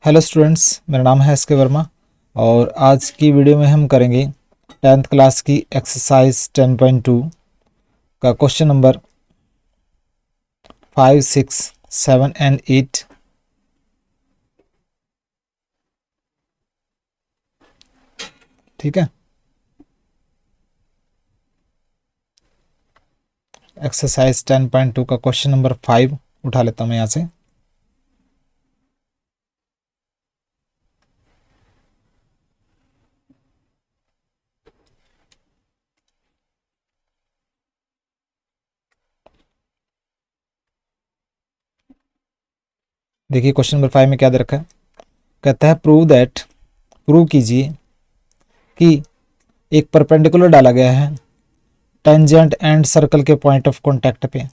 Hello students, मेरा नाम है एस के वर्मा और आज की वीडियो में हम करेंगे 10th क्लास की एक्सरसाइज 10.2 का क्वेश्चन नंबर 5, 6, 7 एंड 8। ठीक है, एक्सरसाइज 10.2 का क्वेश्चन नंबर 5 उठा लेता हूँ मैं यहाँ से। देखिए क्वेश्चन नंबर 5 में क्या दे रखा है। कहता है प्रूव कीजिए कि एक परपेंडिकुलर डाला गया है टेंजेंट एंड सर्कल के पॉइंट ऑफ कॉन्टैक्ट पे।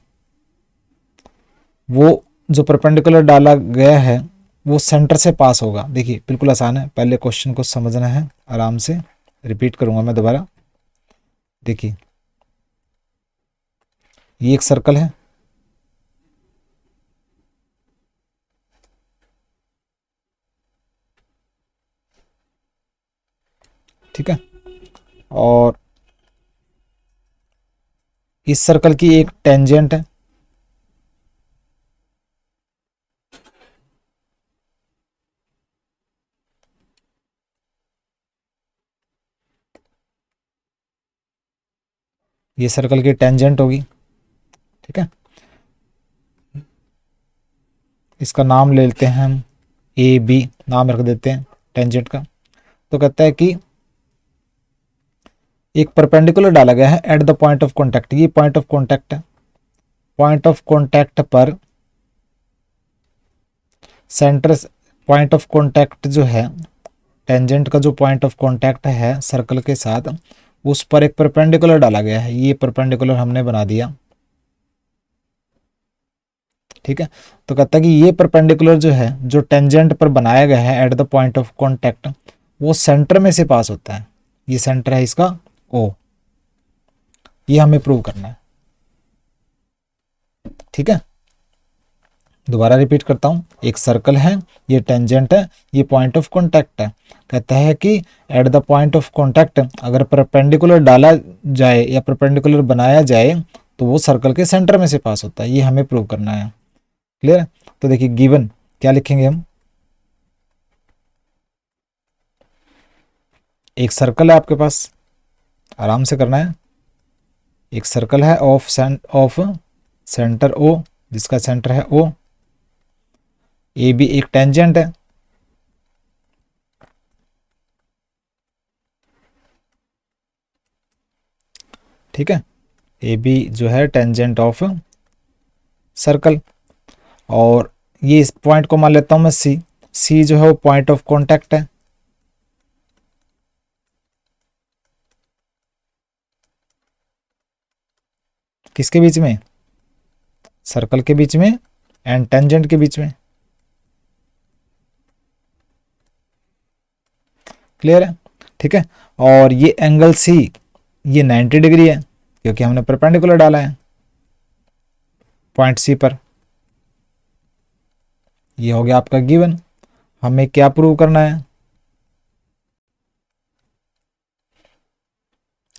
वो जो परपेंडिकुलर डाला गया है वो सेंटर से पास होगा। देखिए बिल्कुल आसान है, पहले क्वेश्चन को समझना है आराम से। रिपीट करूंगा मैं दोबारा। देखिए ये एक सर्कल है, ठीक है, और इस सर्कल की एक टेंजेंट है, ये सर्कल की टेंजेंट होगी। ठीक है, इसका नाम ले लेते हैं हम ए बी, नाम रख देते हैं टेंजेंट का। तो कहता है कि एक परपेंडिकुलर डाला गया है at the point of contact. ये पॉइंट ऑफ कॉन्टैक्ट है, पॉइंट ऑफ कॉन्टैक्ट पर सेंटर, पॉइंट ऑफ कॉन्टैक्ट जो है टेंजेंट का, जो पॉइंट ऑफ कॉन्टैक्ट है सर्कल के साथ, उस पर एक परपेंडिकुलर डाला गया है। ये परपेंडिकुलर हमने बना दिया। ठीक है, तो कहता है कि ये परपेंडिकुलर जो है, जो टेंजेंट पर बनाया गया है at the point of contact, वो सेंटर में से पास होता है। ये सेंटर है इसका ओ। ये हमें प्रूव करना है। ठीक है, दोबारा रिपीट करता हूं। एक सर्कल है, ये टेंजेंट है, ये पॉइंट ऑफ कॉन्टैक्ट है। कहता है कि at the point of contact अगर परपेंडिकुलर डाला जाए या परपेंडिकुलर बनाया जाए तो वो सर्कल के सेंटर में से पास होता है। ये हमें प्रूव करना है। क्लियर है? तो देखिए गिवन क्या लिखेंगे हम। एक सर्कल है आपके पास, आराम से करना है। एक सर्कल है ऑफ सेंटर ओ, जिसका सेंटर है ओ। ए बी एक टेंजेंट है, ठीक है, ए बी जो है टेंजेंट ऑफ सर्कल। और ये इस पॉइंट को मान लेता हूं मैं सी। सी जो है वो पॉइंट ऑफ कॉन्टैक्ट है। किसके बीच में? सर्कल के बीच में एंड टेंजेंट के बीच में। क्लियर है? ठीक है, और ये एंगल सी, ये 90 डिग्री है क्योंकि हमने परपेंडिकुलर डाला है पॉइंट सी पर। ये हो गया आपका गिवन। हमें क्या प्रूव करना है?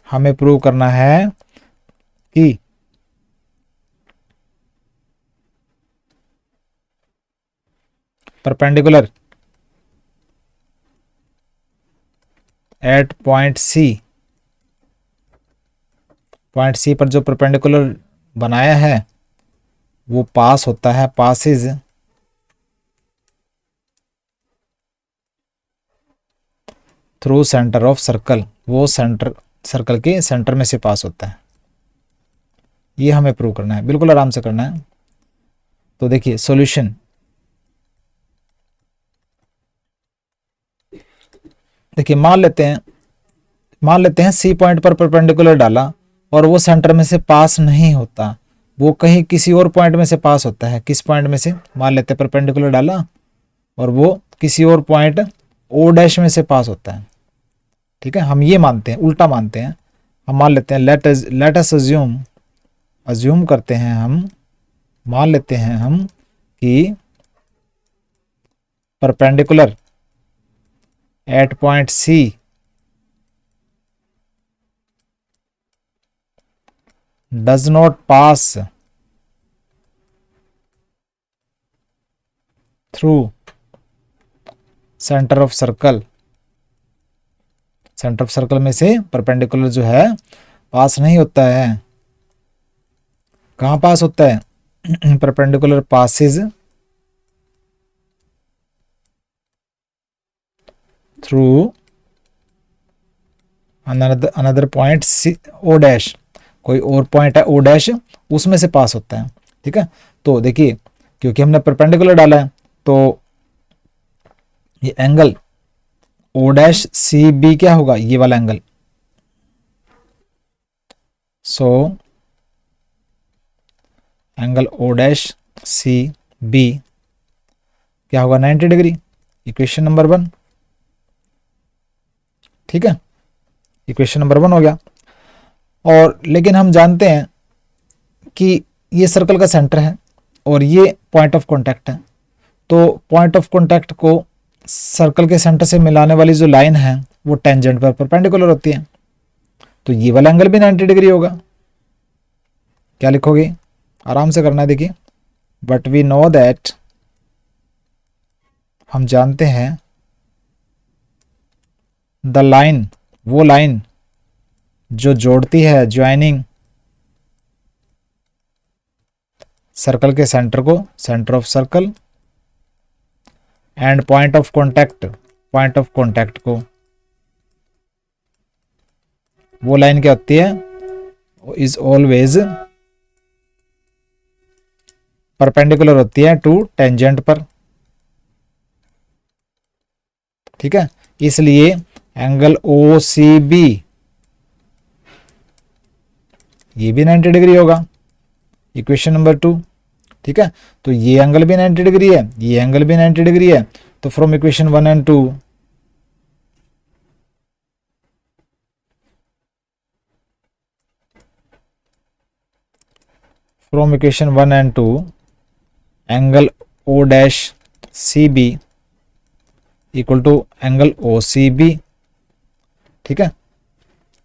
हमें प्रूव करना है कि perpendicular at point C, point C पर जो परपेंडिकुलर बनाया है वो पास होता है, passes through centre of circle. वो सेंटर, सर्कल के सेंटर में से पास होता है। ये हमें प्रूव करना है, बिल्कुल आराम से करना है। तो देखिए सॉल्यूशन। देखिए मान लेते हैं सी पॉइंट पर परपेंडिकुलर डाला और वो सेंटर में से पास नहीं होता, वो कहीं किसी और पॉइंट में से पास होता है। किस पॉइंट में से? मान लेते हैं परपेंडिकुलर डाला और वो किसी और पॉइंट ओ डैश में से पास होता है। ठीक है, हम ये मानते हैं, उल्टा मानते हैं। हम मान लेते हैं लेट अस अज्यूम करते हैं हम, मान लेते हैं हम कि perpendicular at point C does not pass through centre of circle. Centre of circle में से परपेंडिकुलर जो है पास नहीं होता है। कहाँ पास होता है? Perpendicular passes through another point C O dash, कोई और पॉइंट है ओ डैश, उसमें से पास होता है। ठीक है, तो देखिए क्योंकि हमने परपेंडिकुलर डाला है तो ये angle O dash C B क्या होगा? ये वाला angle. So angle O dash C B क्या होगा? 90 डिग्री। Equation number 1। ठीक है, इक्वेशन नंबर 1 हो गया। और लेकिन हम जानते हैं कि ये सर्कल का सेंटर है और ये पॉइंट ऑफ कांटेक्ट है, तो पॉइंट ऑफ कांटेक्ट को सर्कल के सेंटर से मिलाने वाली जो लाइन है वो टेंजेंट पर परपेंडिकुलर होती है, तो ये वाला एंगल भी 90 डिग्री होगा। क्या लिखोगे? आराम से करना है, देखिए। बट वी नो दैट, हम जानते हैं, द लाइन, वो लाइन जो जोड़ती है, ज्वाइनिंग सर्कल के सेंटर को, centre of circle, and point of contact, point of contact को, वो लाइन क्या होती है? इज ऑलवेज परपेंडिकुलर होती है टू टेंजेंट पर। ठीक है, इसलिए एंगल ओ सी बी ये भी 90 डिग्री होगा। Equation number 2। ठीक है, तो ये एंगल भी 90 डिग्री है, ये एंगल भी 90 डिग्री है। तो from equation 1 and 2, from equation 1 and 2 angle O dash C B equal to angle O C B. ठीक है,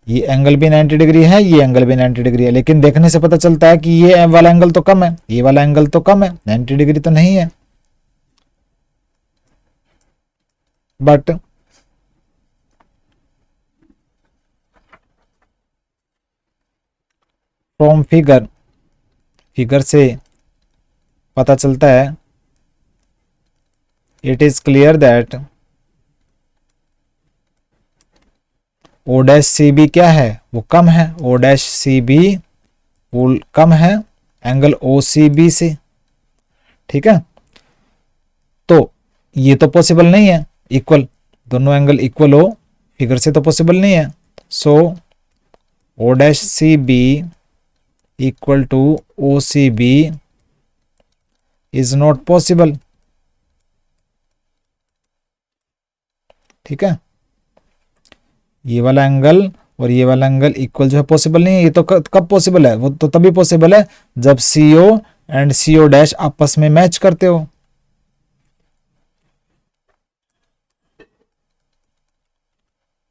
ये एंगल भी 90 डिग्री है, ये एंगल भी 90 डिग्री है, लेकिन देखने से पता चलता है कि ये वाला एंगल तो कम है, ये वाला एंगल तो कम है, 90 डिग्री तो नहीं है। बट फ्रॉम फिगर, फिगर से पता चलता है, it is clear that O dash C B क्या है? वो कम है, ओ डैश सी बी वो कम है एंगल ओ सी बी से। ठीक है, तो ये तो पॉसिबल नहीं है इक्वल, दोनों एंगल इक्वल हो, फिगर से तो पॉसिबल नहीं है। So O dash C B equal to O C B is not possible. ठीक है, ये वाला एंगल और ये वाला एंगल इक्वल जो है पॉसिबल नहीं है। ये तो कब पॉसिबल है? वो तो तभी पॉसिबल है जब CO एंड CO डैश आपस में मैच करते हो।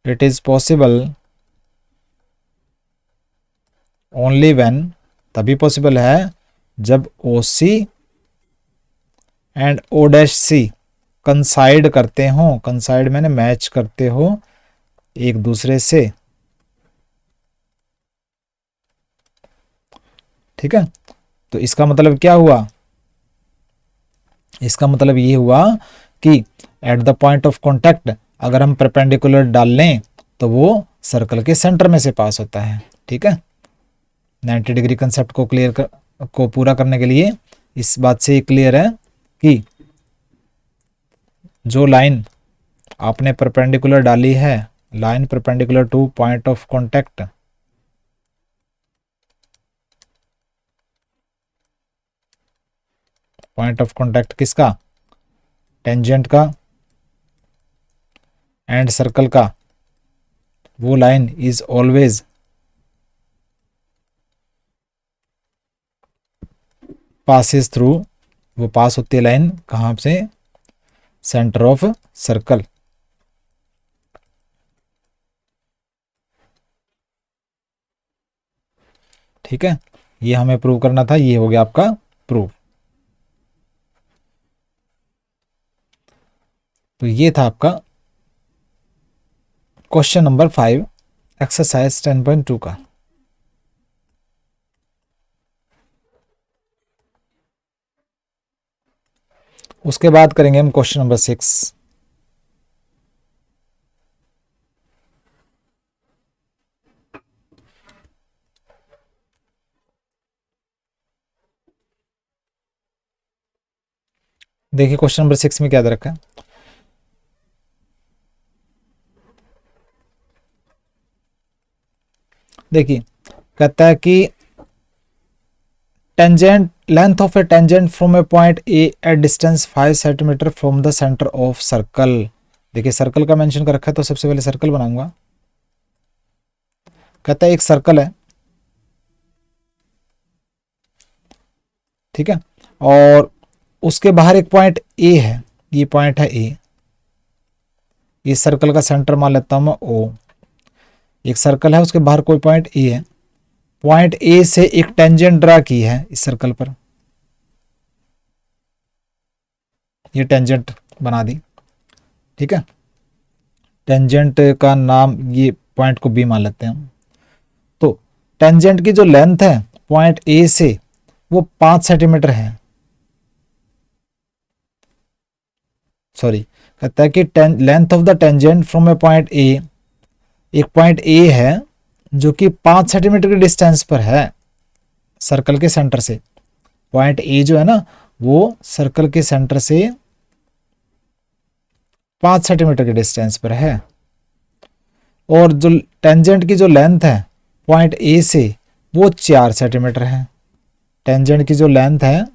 It is possible only when, तभी पॉसिबल है जब OC and O dash C कंसाइड करते हो, कंसाइड मैंने मैच करते हो एक दूसरे से। ठीक है, तो इसका मतलब क्या हुआ? इसका मतलब ये हुआ कि at the point of contact अगर हम परपेंडिकुलर डाल लें तो वो सर्कल के सेंटर में से पास होता है। ठीक है, 90 डिग्री कंसेप्ट को को पूरा करने के लिए इस बात से क्लियर है कि जो लाइन आपने परपेंडिकुलर डाली है, line perpendicular two point of contact, point of contact किसका? टेंजेंट का एंड सर्कल का, वो line is always passes through, वो पास होती है लाइन कहाँ से? Centre of circle. ठीक है, ये हमें प्रूव करना था, ये हो गया आपका प्रूव। तो ये था आपका क्वेश्चन नंबर 5 एक्सरसाइज 10.2 का। उसके बाद करेंगे हम क्वेश्चन नंबर 6। देखिए क्वेश्चन नंबर 6 में क्या दे रखा है। देखिए कहता है कि tangent length of A tangent from A point A at distance 5 centimetre from the centre of circle. देखिए सर्कल का मेंशन कर रखा है, तो सबसे पहले सर्कल बनाऊंगा। कहता है एक सर्कल है, ठीक है, और उसके बाहर एक पॉइंट ए है, ये पॉइंट है ए। इस सर्कल का सेंटर मान लेता हूं मैं ओ। एक सर्कल है, उसके बाहर कोई पॉइंट ए है, पॉइंट ए से एक टेंजेंट ड्रा की है इस सर्कल पर, ये टेंजेंट बना दी। ठीक है, टेंजेंट का नाम, ये पॉइंट को बी मान लेते हैं हम। तो टेंजेंट की जो लेंथ है पॉइंट ए से वो 5 सेंटीमीटर है। सॉरी, कहता है कि length of the tangent from A point A, एक पॉइंट ए है जो कि 5 सेंटीमीटर के डिस्टेंस पर है सर्कल के सेंटर से। पॉइंट ए जो है ना, वो सर्कल के सेंटर से 5 सेंटीमीटर के डिस्टेंस पर है, और जो टेंजेंट की जो लेंथ है पॉइंट ए से वो 4 सेंटीमीटर है। टेंजेंट की जो लेंथ है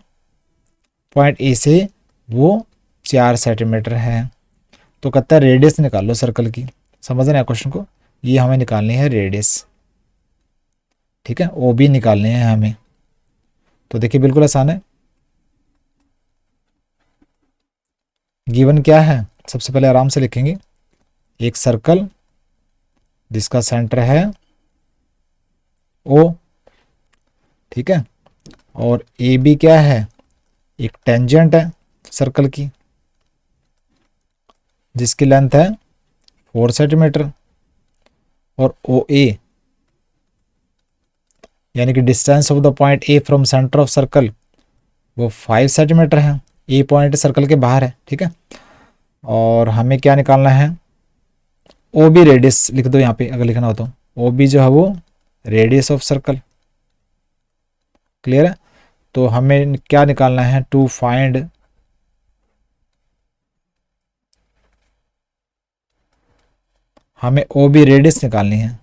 पॉइंट ए से वो 4 सेंटीमीटर है। तो कहता है रेडियस निकाल लो सर्कल की। समझ रहे हैं क्वेश्चन को, ये हमें निकालनी है रेडियस। ठीक है, ओ बी निकालने हैं हमें। तो देखिए बिल्कुल आसान है। गिवन क्या है, सबसे पहले आराम से लिखेंगे, एक सर्कल जिसका सेंटर है ओ, ठीक है, और ए बी क्या है, एक टेंजेंट है सर्कल की जिसकी लेंथ है 4 सेंटीमीटर, और ओ ए यानी कि distance of the point A from centre of circle वो 5 सेंटीमीटर है। ए पॉइंट सर्कल के बाहर है। ठीक है, और हमें क्या निकालना है, ओ बी रेडियस लिख दो यहाँ पे अगर लिखना हो तो। ओ बी जो है वो रेडियस ऑफ सर्कल। क्लियर है, तो हमें क्या निकालना है, टू फाइंड हमें ओ बी रेडियस निकालनी है।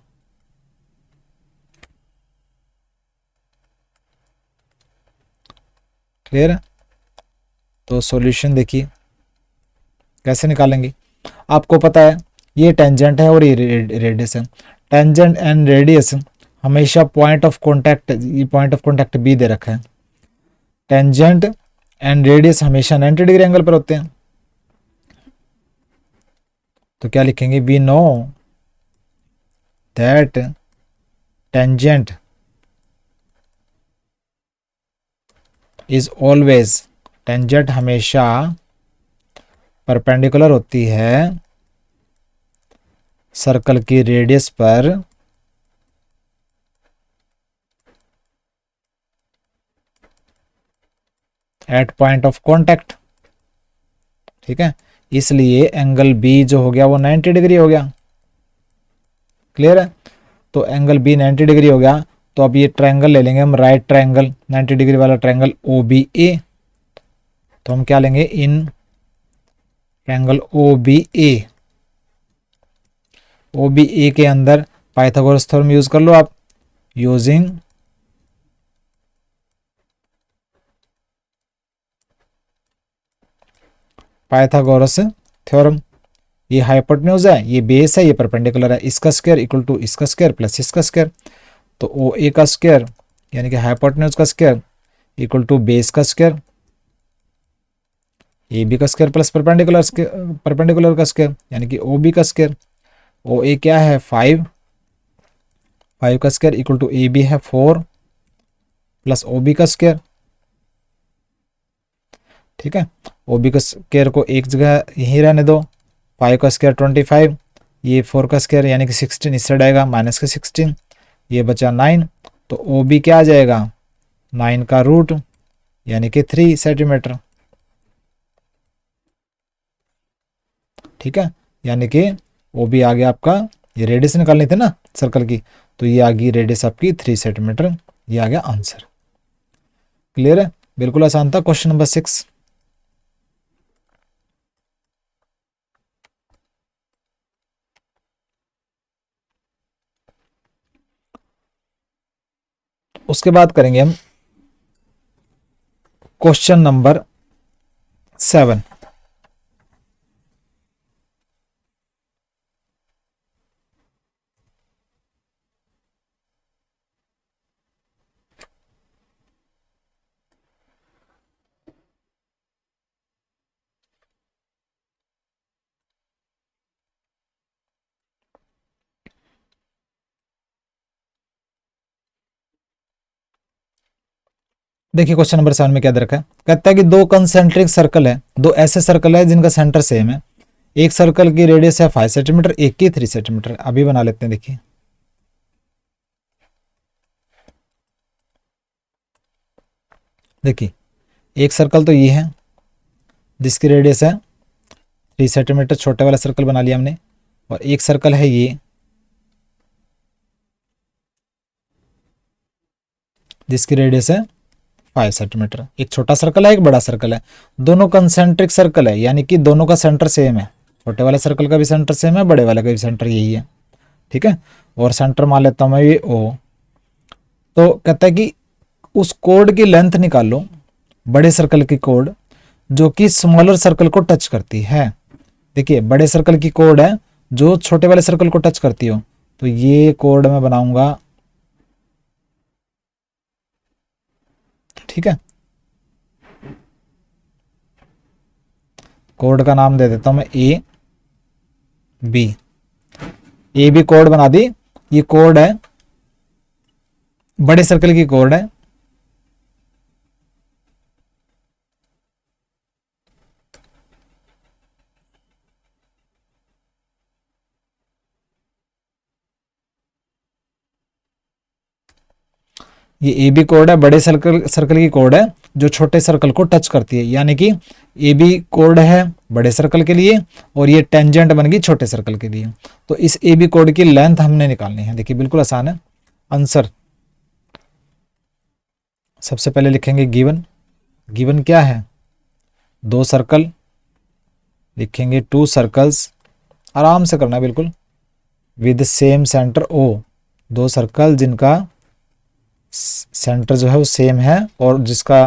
क्लियर है, तो सॉल्यूशन देखिए कैसे निकालेंगे। आपको पता है ये टेंजेंट है और ये रेडियस है। टेंजेंट एंड रेडियस हमेशा पॉइंट ऑफ कांटेक्ट, ये पॉइंट ऑफ कांटेक्ट बी दे रखा है। टेंजेंट एंड रेडियस हमेशा 90 डिग्री एंगल पर होते हैं। तो क्या लिखेंगे, we know that tangent is always, tangent हमेशा परपेंडिकुलर होती है सर्कल की रेडियस पर एट पॉइंट ऑफ कांटेक्ट। ठीक है, इसलिए एंगल बी जो हो गया वो 90 डिग्री हो गया। क्लियर है, तो एंगल बी 90 डिग्री हो गया। तो अब ये ट्रायंगल ले लेंगे हम, राइट ट्रायंगल 90 डिग्री वाला ट्रायंगल ओ बी ए। तो हम क्या लेंगे, in triangle O B A, O B A के अंदर पाइथागोरस थ्योरम यूज कर लो आप, यूजिंग पाइथागोरस थ्योरम। ये हाइपोटेन्यूज है, ये बेस है, ये परपेंडिकुलर है, इसका स्क्वायर इक्वल टू इसका स्क्वायर प्लस इसका स्क्वायर। तो ओ ए का स्क्वायर यानी कि हाइपोटेन्यूज का स्क्वायर इक्वल टू बेस का स्क्वायर ए बी का स्क्वायर प्लस परपेंडिकुलर का स्क्वायर यानी कि ओ बी का स्क्वायर। ओ ए क्या है 5, 5 का square equal to A B है 4 प्लस ओ बी का स्क्वायर। ठीक है, ओ बी का स्क्वायर को एक जगह यहीं रहने दो, 5 का स्क्वायर 25, ये 4 का स्क्वायर यानी कि 16 इस साइड आएगा माइनस के 16, ये बचा 9, तो ओ बी क्या आ जाएगा 9 का रूट यानी कि 3 सेंटीमीटर। ठीक है, यानी कि ओ बी आ गया आपका, ये रेडियस निकालनी थी ना सर्कल की, तो ये आ गई रेडियस आपकी 3 सेंटीमीटर, ये आ गया आंसर। क्लियर है, बिल्कुल आसान था क्वेश्चन नंबर 6। उसके बाद करेंगे हम क्वेश्चन नंबर 7। देखिए क्वेश्चन नंबर 7 में क्या दे रखा है, कहता है कि दो कंसेंट्रिक सर्कल है, दो ऐसे सर्कल है जिनका सेंटर सेम है, एक सर्कल की रेडियस है 5 सेंटीमीटर, एक की 3 सेंटीमीटर। अभी बना लेते हैं, देखिए देखिए एक सर्कल तो ये है जिसकी रेडियस है 3 सेंटीमीटर, छोटे वाला सर्कल बना लिया हमने, और एक सर्कल है ये जिसकी रेडियस है 5 सेंटीमीटर। एक छोटा सर्कल है, एक बड़ा सर्कल है, दोनों कंसेंट्रिक सर्कल है यानी कि दोनों का सेंटर सेम है, छोटे वाले सर्कल का भी सेंटर सेम है, बड़े वाले का भी सेंटर यही है। ठीक है, और सेंटर मान लेता हूं मैं ये ओ। तो कहता है कि उस कोड की लेंथ निकाल लो, बड़े सर्कल की कोड जो कि स्मॉलर सर्कल को टच करती है। देखिए बड़े सर्कल की कोड है जो छोटे वाले सर्कल को टच करती हो, तो ये कोड मैं बनाऊंगा। ठीक है, कोड का नाम दे देता हूं मैं ए बी कोड बना दी। ये कोड है, बड़े सर्कल की कोड है, ये ए बी कोड है, बड़े सर्कल की कोड है जो छोटे सर्कल को टच करती है, यानी कि ए बी कोड है बड़े सर्कल के लिए और ये टेंजेंट बन गई छोटे सर्कल के लिए। तो इस ए बी कोड की लेंथ हमने निकालनी है। देखिए बिल्कुल आसान है आंसर। सबसे पहले लिखेंगे गिवन, गिवन क्या है, दो सर्कल लिखेंगे, 2 सर्कल्स, आराम से करना है बिल्कुल, विद सेम सेंटर ओ, दो सर्कल जिनका सेंटर जो है वो सेम है और जिसका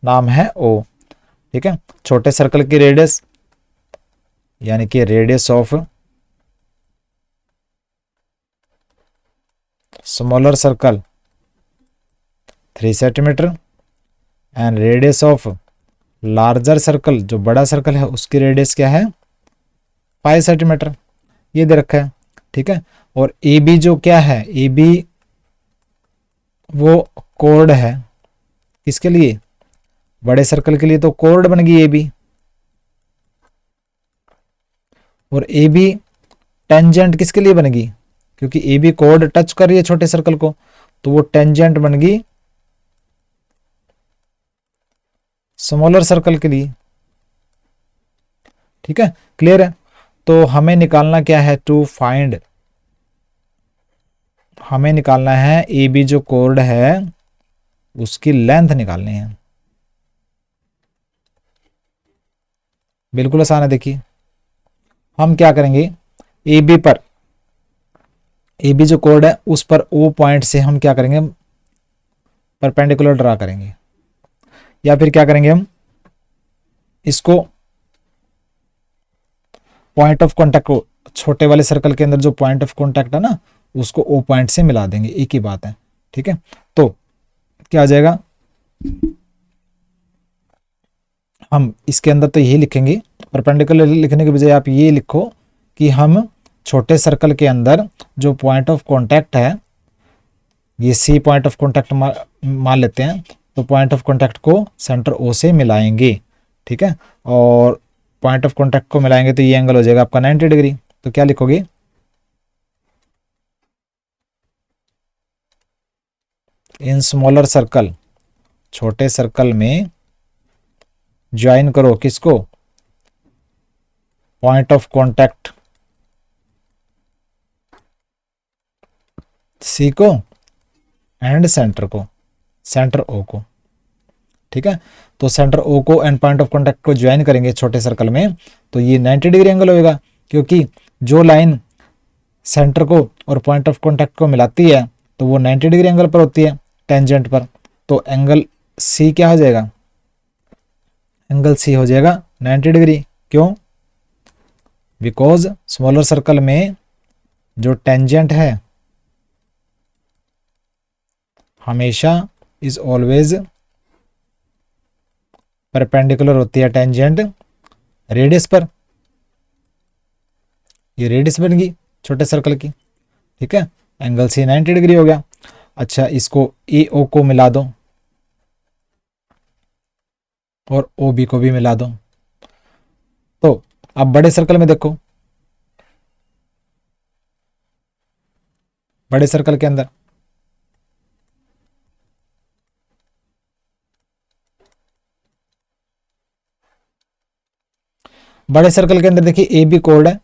नाम है ओ। ठीक है, छोटे सर्कल की रेडियस यानी कि radius of smaller circle 3 centimetre and radius of larger circle, जो बड़ा सर्कल है उसकी रेडियस क्या है 5 सेंटीमीटर, ये दे रखा है। ठीक है, और ए बी जो क्या है, ए बी वो कोड है किसके लिए, बड़े सर्कल के लिए, तो कोड बन गई ए बी। और ए बी टेंजेंट किसके लिए बनेगी, क्योंकि ए बी कोड टच कर रही है छोटे सर्कल को, तो वो टेंजेंट बन गई स्मॉलर सर्कल के लिए। ठीक है, क्लियर है। तो हमें निकालना क्या है, टू फाइंड, हमें निकालना है ए बी जो कोड है उसकी लेंथ निकालनी है। बिल्कुल आसान है। देखिए हम क्या करेंगे, ए बी पर, ए बी जो कोड है उस पर ओ पॉइंट से हम क्या करेंगे, परपेंडिकुलर ड्रा करेंगे, या फिर क्या करेंगे हम इसको पॉइंट ऑफ कॉन्टैक्ट को, छोटे वाले सर्कल के अंदर जो पॉइंट ऑफ कॉन्टैक्ट है ना उसको ओ पॉइंट से मिला देंगे, एक ही बात है। ठीक है, तो क्या आ जाएगा हम इसके अंदर तो यही लिखेंगे, परपेंडिकुलर लिखने के बजाय आप ये लिखो कि हम छोटे सर्कल के अंदर जो पॉइंट ऑफ कांटेक्ट है, ये सी पॉइंट ऑफ कांटेक्ट मान लेते हैं, तो पॉइंट ऑफ कांटेक्ट को सेंटर ओ से मिलाएंगे, ठीक है, और पॉइंट ऑफ कांटेक्ट को मिलाएंगे तो ये एंगल हो जाएगा आपका 90 डिग्री। तो क्या लिखोगे, इन स्मॉलर सर्कल, छोटे सर्कल में ज्वाइन करो किसको, पॉइंट ऑफ कांटेक्ट सी को एंड सेंटर को, सेंटर ओ को, ठीक है। तो सेंटर ओ को एंड पॉइंट ऑफ कांटेक्ट को ज्वाइन करेंगे छोटे सर्कल में, तो ये 90 डिग्री एंगल होएगा, क्योंकि जो लाइन सेंटर को और पॉइंट ऑफ कांटेक्ट को मिलाती है तो वो 90 डिग्री एंगल पर होती है, टेंजेंट पर। तो एंगल सी क्या हो जाएगा, एंगल सी हो जाएगा 90 डिग्री। क्यों, बिकॉज स्मॉलर सर्कल में जो टेंजेंट है हमेशा इज ऑलवेज परपेंडिकुलर होती है टेंजेंट रेडियस पर, ये रेडियस बन गई छोटे सर्कल की, ठीक है। एंगल सी 90 डिग्री हो गया। अच्छा, इसको ए ओ को मिला दो और ओ बी को भी मिला दो। तो अब बड़े सर्कल में देखो, बड़े सर्कल के अंदर देखिए ए बी कोड है,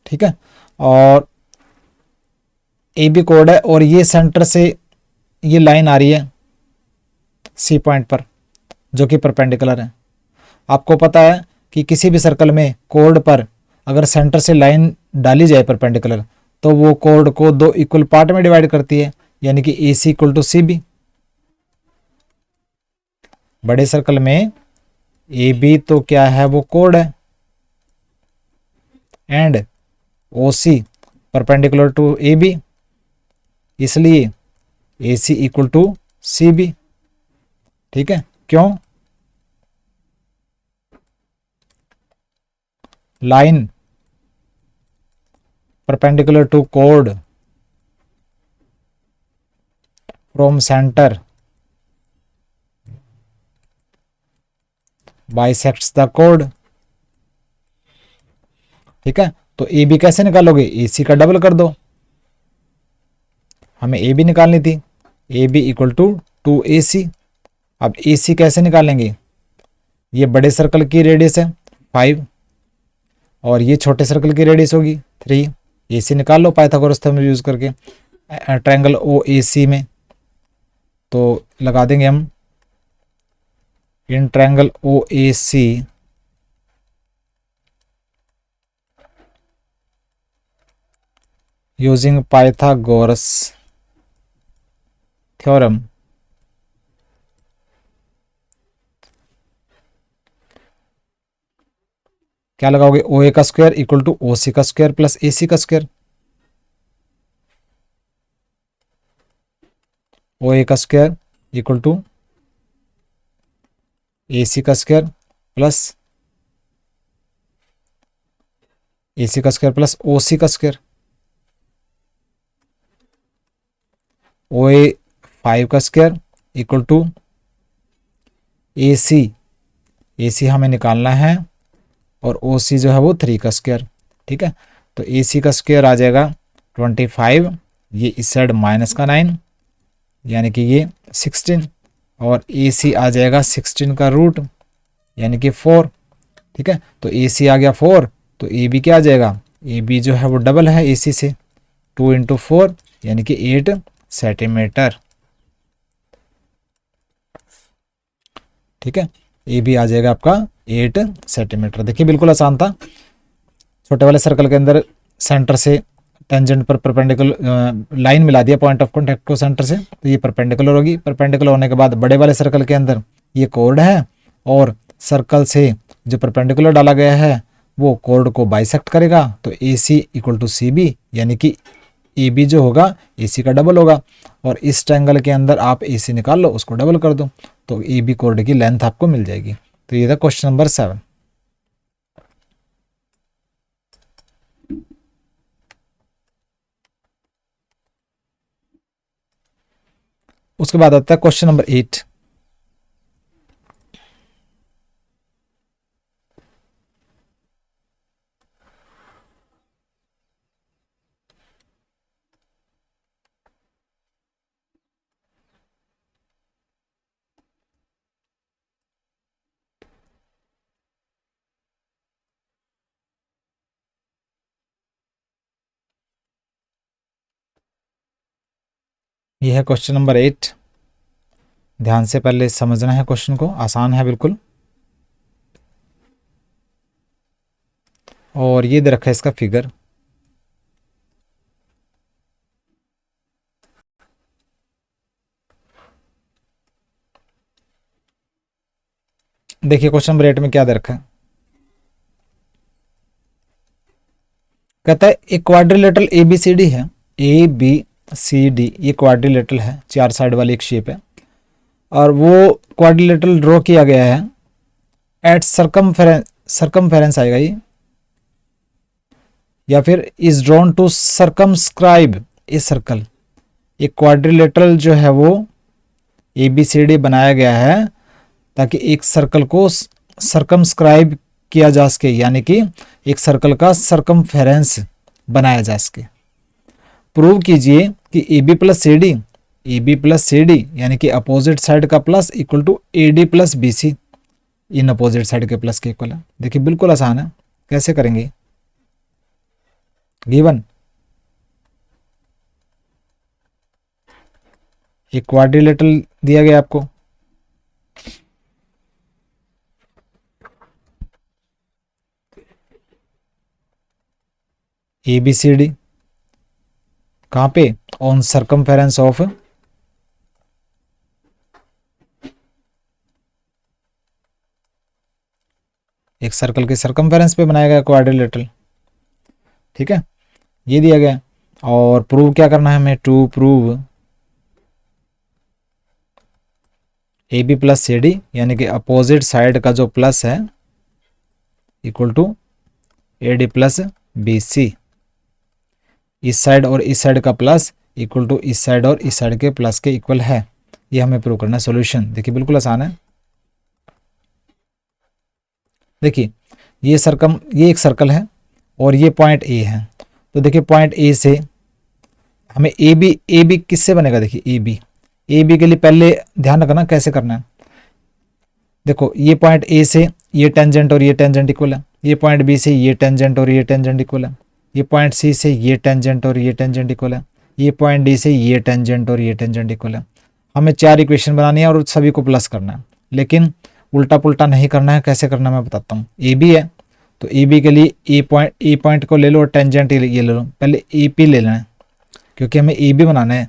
ठीक है, और ए बी कोड है, और ये सेंटर से ये लाइन आ रही है सी पॉइंट पर जो कि परपेंडिकुलर है। आपको पता है कि किसी भी सर्कल में कोड पर अगर सेंटर से लाइन डाली जाए परपेंडिकुलर, तो वो कोड को दो इक्वल पार्ट में डिवाइड करती है, यानी कि ए सी इक्वल टू सी बी। बड़े सर्कल में ए बी तो क्या है, वो कोड है, and O C perpendicular to A B, इसलिए ए सी इक्वल टू सी बी, ठीक है। क्यों, line perpendicular to code from centre bisects the code, ठीक है। तो ए बी कैसे निकालोगे, ए सी का डबल कर दो, हमें ए बी निकालनी थी, A B equal to 2AC। अब ए सी कैसे निकालेंगे, ये बड़े सर्कल की रेडियस है 5 और ये छोटे सर्कल की रेडियस होगी 3। ए सी निकाल लो पाइथागोरस थ्योरम यूज करके ट्रायंगल ओ ए सी में। तो लगा देंगे हम in triangle O A C using Pythagoras theorem, क्या लगाओगे, ओ ए का square equal to O C का स्क्वायर प्लस ए सी का स्क्वायर, ओ ए का स्क्वायर इक्वल टू ए सी का स्क्वायर प्लस ए सी का स्क्वायर प्लस ओ सी का स्क्वायर, ओ ए 5 का स्क्वायर इक्वल टू ए सी हमें निकालना है और ओ सी जो है वो 3 का स्क्वायर, ठीक है। तो ए सी का स्क्वायर आ जाएगा 25, ये इस साइड माइनस का 9 यानी कि ये 16, और ए सी आ जाएगा 16 का रूट यानी कि 4, ठीक है। तो ए सी आ गया 4, तो ए बी क्या आ जाएगा, ए बी जो है वो डबल है ए सी से, 2 इंटू 4 यानी कि 8 सेंटीमीटर, ठीक है। ए बी आ जाएगा आपका 8 सेंटीमीटर। देखिए बिल्कुल आसान था। छोटे वाले सर्कल के अंदर सेंटर से टेंजेंट पर परपेंडिकुलर लाइन मिला दिया पॉइंट ऑफ कांटेक्ट को सेंटर से, तो ये परपेंडिकुलर होगी। परपेंडिकुलर होने के बाद बड़े वाले सर्कल के अंदर ये कोड है और सर्कल से जो परपेंडिकुलर डाला गया है वो कोड को बाइसेक्ट करेगा, तो ए सी इक्वल टू सी बी यानी कि ए बी जो होगा ए सी का डबल होगा। और इस ट्रायंगल के अंदर आप ए सी निकाल लो, उसको डबल कर दो, तो ए बी कोड की लेंथ आपको मिल जाएगी। तो ये था क्वेश्चन नंबर 7। उसके बाद आता है क्वेश्चन नंबर 8। यह है क्वेश्चन नंबर 8। ध्यान से पहले समझना है क्वेश्चन को, आसान है बिल्कुल। और ये दे रखा है इसका फिगर। देखिए क्वेश्चन नंबर 8 में क्या दे रखा है। कहता है एक quadrilateral A B C D है, ए बी सी डी, ये क्वाड्रिलेटरल है, 4 साइड वाली एक शेप है, और वो क्वाड्रिलेटरल ड्रॉ किया गया है एट सरकमफेरेंस आएगा ये, या फिर is drawn to circumscribe a circle. एक क्वाड्रिलेटरल जो है वो ए बी सी डी बनाया गया है ताकि एक सर्कल को सरकमस्क्राइब किया जा सके, यानी कि एक सर्कल का सरकमफेरेंस बनाया जा सके। प्रूव कीजिए कि A B plus C D यानी कि अपोजिट साइड का plus equal to A D plus B C, इन अपोजिट साइड के प्लस के इक्वल है। देखिए बिल्कुल आसान है, कैसे करेंगे। गिवन एक क्वाड्रिलेटरल दिया गया आपको, ए बी सी डी, कहां पे, ऑन सरकमफेरेंस ऑफ एक सर्कल के सरकमफेरेंस पे बनाया गया क्वाड्रिलेटरल। ठीक है, ये दिया गया। और प्रूव क्या करना है हमें, to prove A B plus C D यानी कि अपोजिट साइड का जो प्लस है equal to A D plus B C, इस साइड और इस साइड का प्लस इक्वल टू इस साइड और इस साइड के प्लस के इक्वल है। ये हमें प्रूव करना है। सॉल्यूशन देखिए बिल्कुल आसान है। देखिए ये एक सर्कल है और ये पॉइंट ए है, तो देखिए पॉइंट ए से हमें ए बी किससे बनेगा। देखिए ए बी के लिए पहले ध्यान रखना कैसे करना है। देखो ये पॉइंट ए से ये टेंजेंट और ये टेंजेंट इक्वल है, ये पॉइंट बी से ये टेंजेंट और ये टेंजेंट इक्वल है, ये पॉइंट सी से ये टेंजेंट और ये टेंजेंट इक्वल है, ये पॉइंट डी से ये टेंजेंट और ये टेंजेंट इक्वल है। हमें 4 इक्वेशन बनानी है और सभी को प्लस करना है, लेकिन उल्टा पुल्टा नहीं करना है। कैसे करना है मैं बताता हूँ। ए बी है तो ए बी के लिए ए पॉइंट को ले लो और टेंजेंट ये ले लो। पहले ए पी ले लेना है क्योंकि हमें ए बी बनाना है,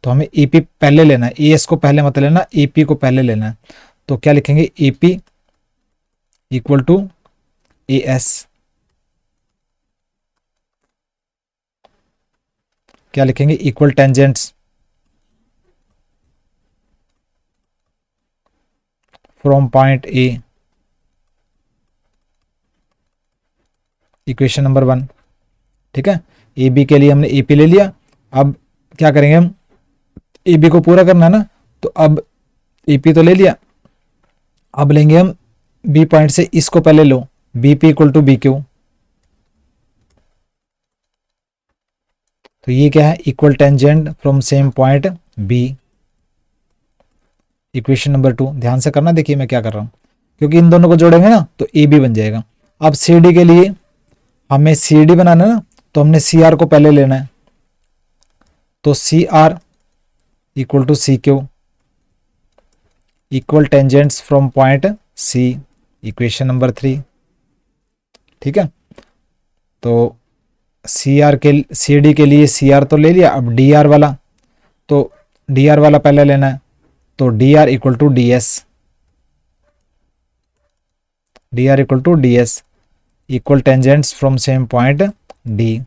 तो हमें ए पी पहले लेना है। ए एस को पहले मत लेना, ए पी को पहले लेना है। तो क्या लिखेंगे, A P equal to A S, क्या लिखेंगे, equal tangents from point A, equation number 1। ठीक है, ए बी के लिए हमने ए पी ले लिया। अब क्या करेंगे हम, ए बी को पूरा करना है ना, तो अब ए पी तो ले लिया, अब लेंगे हम बी पॉइंट से, इसको पहले लो, B P equal to B Q. तो ये क्या है, equal tangent from same point B, equation number 2। ध्यान से करना, देखिए मैं क्या कर रहा हूं, क्योंकि इन दोनों को जोड़ेंगे ना तो ए बी बन जाएगा। अब सी डी के लिए हमें सी डी बनाना है ना, तो हमने सी आर को पहले लेना है। तो C R equal to C Q, equal tangents from point C, equation number 3। ठीक है, तो सी डी के लिए सी आर तो ले लिया, अब डी आर वाला, तो डी आर वाला पहले लेना है। तो D R equal to D S, D R equal to D S, equal tangents from same point D,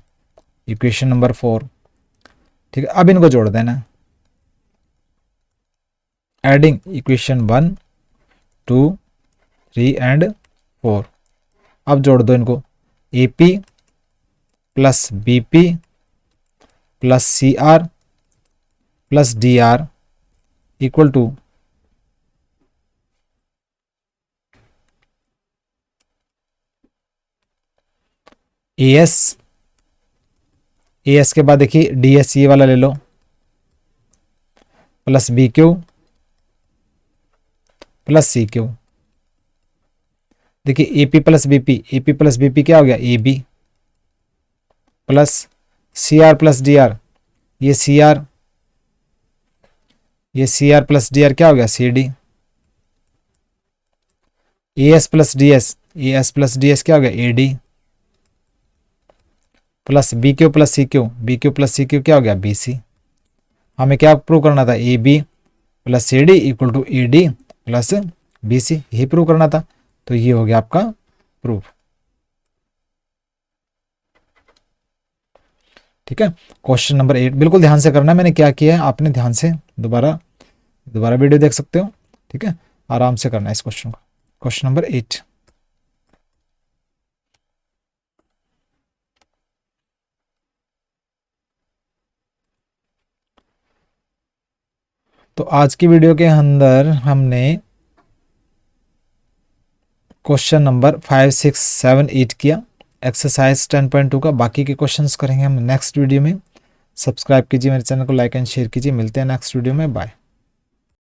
equation number 4। ठीक है, अब इनको जोड़ देना। Adding equation 1, 2, 3 and 4। अब जोड़ दो इनको, AP plus BP plus CR plus DR equal to AS के बाद देखिए DS ये वाला ले लो, प्लस BQ प्लस CQ। देखिए AP प्लस BP क्या हो गया, AB plus CR plus DR, ये CR प्लस DR क्या हो गया, CD। AS प्लस DS क्या हो गया, AD plus BQ plus CQ क्या हो गया, BC। हमें क्या प्रूव करना था, AB plus CD equal to AD plus BC, यही प्रूव करना था। तो ये हो गया आपका प्रूफ। ठीक है, क्वेश्चन नंबर 8 बिल्कुल ध्यान से करना है, मैंने क्या किया है आपने ध्यान से दोबारा वीडियो देख सकते हो। ठीक है, आराम से करना है इस क्वेश्चन को। क्वेश्चन नंबर 8, तो आज की वीडियो के अंदर हमने क्वेश्चन नंबर 5, 6, 7, 8 किया, एक्सरसाइज 10.2 का। बाकी के क्वेश्चंस करेंगे हम नेक्स्ट वीडियो में। सब्सक्राइब कीजिए मेरे चैनल को, लाइक एंड शेयर कीजिए। मिलते हैं नेक्स्ट वीडियो में, बाय।